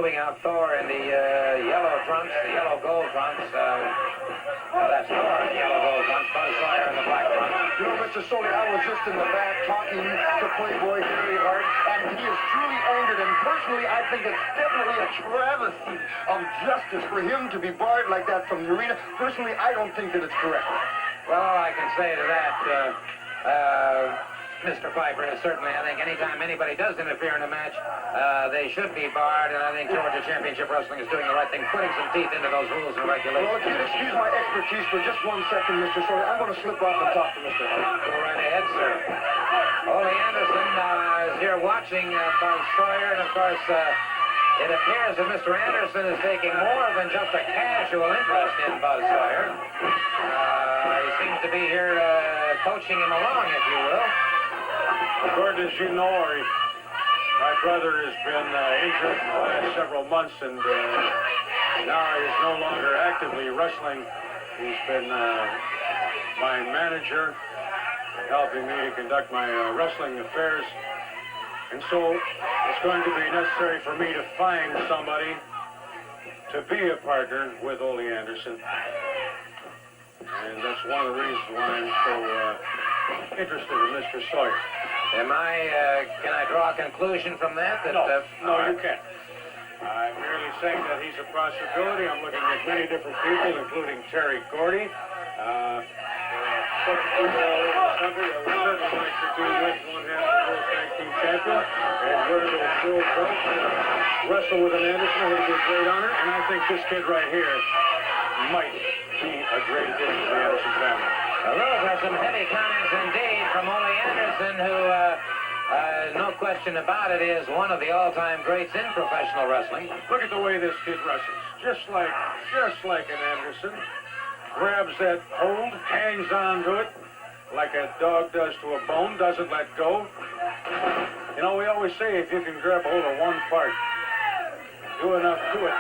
moving out Thor in the yellow trunks, the yellow gold trunks. That's Thor in the yellow gold trunks. Buzz Sawyer in the black trunks. You know, Mr. Sawyer, I was just in the back talking to Playboy Gary Hart, and he is truly angered. And personally, I think it's definitely a travesty of justice for him to be barred like that from the arena. Personally, I don't think that it's correct. Well, all I can say to that, Mr. Piper, is certainly, I think, anytime anybody does interfere in a match, they should be barred, and I think Georgia Championship Wrestling is doing the right thing, putting some teeth into those rules and regulations. Well, if you'd excuse my expertise for just 1 second, Mr. Sawyer, I'm going to slip off and talk to Mr. Hart. Go right ahead, sir. Ole Anderson is here watching Buzz Sawyer, and of course, it appears that Mr. Anderson is taking more than just a casual interest in Buzz Sawyer. He seems to be here coaching him along, if you will. Gord, as you know, my brother has been injured for the last several months, and now he's no longer actively wrestling. He's been my manager, helping me to conduct my wrestling affairs. And so it's going to be necessary for me to find somebody to be a partner with Ole Anderson. And that's one of the reasons why I'm so interested in Mr. Sawyer. Can I draw a conclusion from that? No, you can't. I'm merely saying that he's a possibility. I'm looking at many different people, including Terry Gordy. But people all over the country that would certainly like to do with one half of the World Tag Team Champion and learn to build up and wrestle with an Anderson. I think it's a great honor, and I think this kid right here might be a great addition to the Anderson family. Well, those are some heavy comments indeed from Ole Anderson, who, no question about it, is one of the all-time greats in professional wrestling. Look at the way this kid wrestles. Just like an Anderson. Grabs that hold, hangs on to it like a dog does to a bone, doesn't let go. You know, we always say if you can grab hold of one part, do enough to it,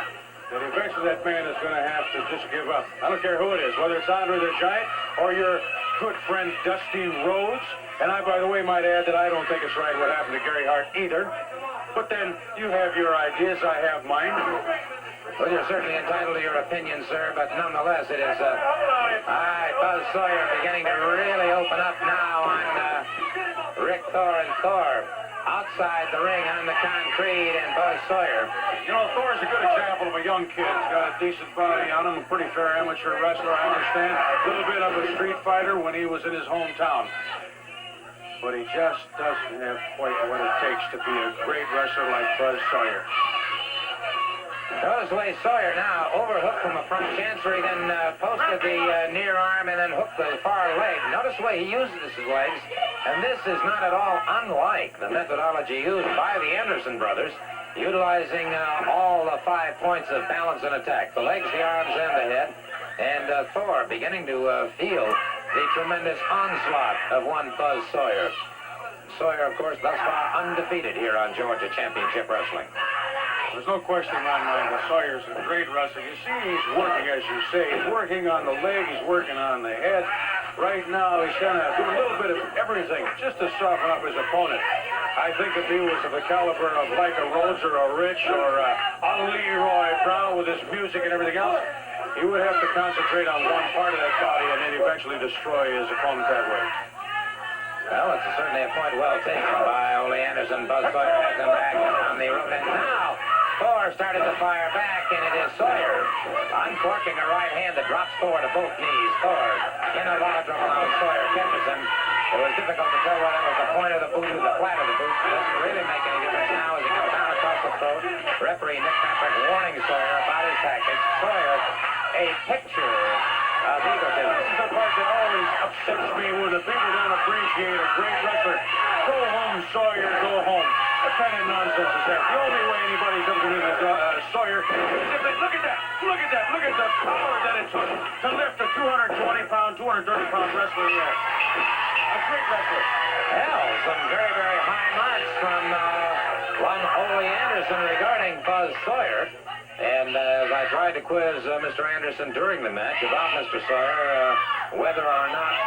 that eventually that man is going to have to just give up. I don't care who it is, whether it's Andre the Giant or your good friend Dusty Rhodes. And I, by the way, might add that I don't think it's right what happened to Gary Hart either. But then you have your ideas, I have mine. Well, you're certainly entitled to your opinion, sir, but nonetheless, it is, Buzz Sawyer beginning to really open up now on Rick Thor and Thor. Outside the ring on the concrete, and Buzz Sawyer. You know, Thor's a good example of a young kid. He's got a decent body on him, a pretty fair amateur wrestler, I understand. A little bit of a street fighter when he was in his hometown. But he just doesn't have quite what it takes to be a great wrestler like Buzz Sawyer. Notice the way Sawyer now overhooked from a front chancery, then posted the near arm, and then hooked the far leg. Notice the way he uses his legs, and this is not at all unlike the methodology used by the Anderson brothers, utilizing all 5 points of balance and attack, the legs, the arms, and the head. And Thor beginning to feel the tremendous onslaught of one Buzz Sawyer. Sawyer, of course, thus far undefeated here on Georgia Championship Wrestling. There's no question in my mind that Sawyer's a great wrestler. You see, he's working, as you say. He's working on the leg. He's working on the head. Right now, he's kind of doing a little bit of everything just to soften up his opponent. I think if he was of the caliber of like a Rhodes or a Rich or a Leroy Brown with his music and everything else, he would have to concentrate on one part of that body and then eventually destroy his opponent that way. Well, it's certainly a point well taken by Ole Anderson. Buzz Sawyer has him back on the rope, and now Thor started to fire back, and it is Sawyer uncorking a right hand that drops Thor to both knees. Thor in a lot of trouble now. Sawyer catches him. It was difficult to tell whether it was the point of the boot or the flat of the boot. It doesn't really make any difference now as he comes down across the throat. Referee Nick Patrick warning Sawyer about his tactics. Sawyer, a picture of egotism. This is the part that always upsets me when the people don't appreciate a great wrestler. Go home, Sawyer, go home. What kind of nonsense is that? The only way anybody comes into Sawyer is if they look at that, look at the power that it took to lift a 220-pound, 230-pound wrestler there. A great wrestler. Well, some very, very high marks from one Ole Anderson regarding Buzz Sawyer. And as I tried to quiz Mr. Anderson during the match about Mr. Sawyer, whether or not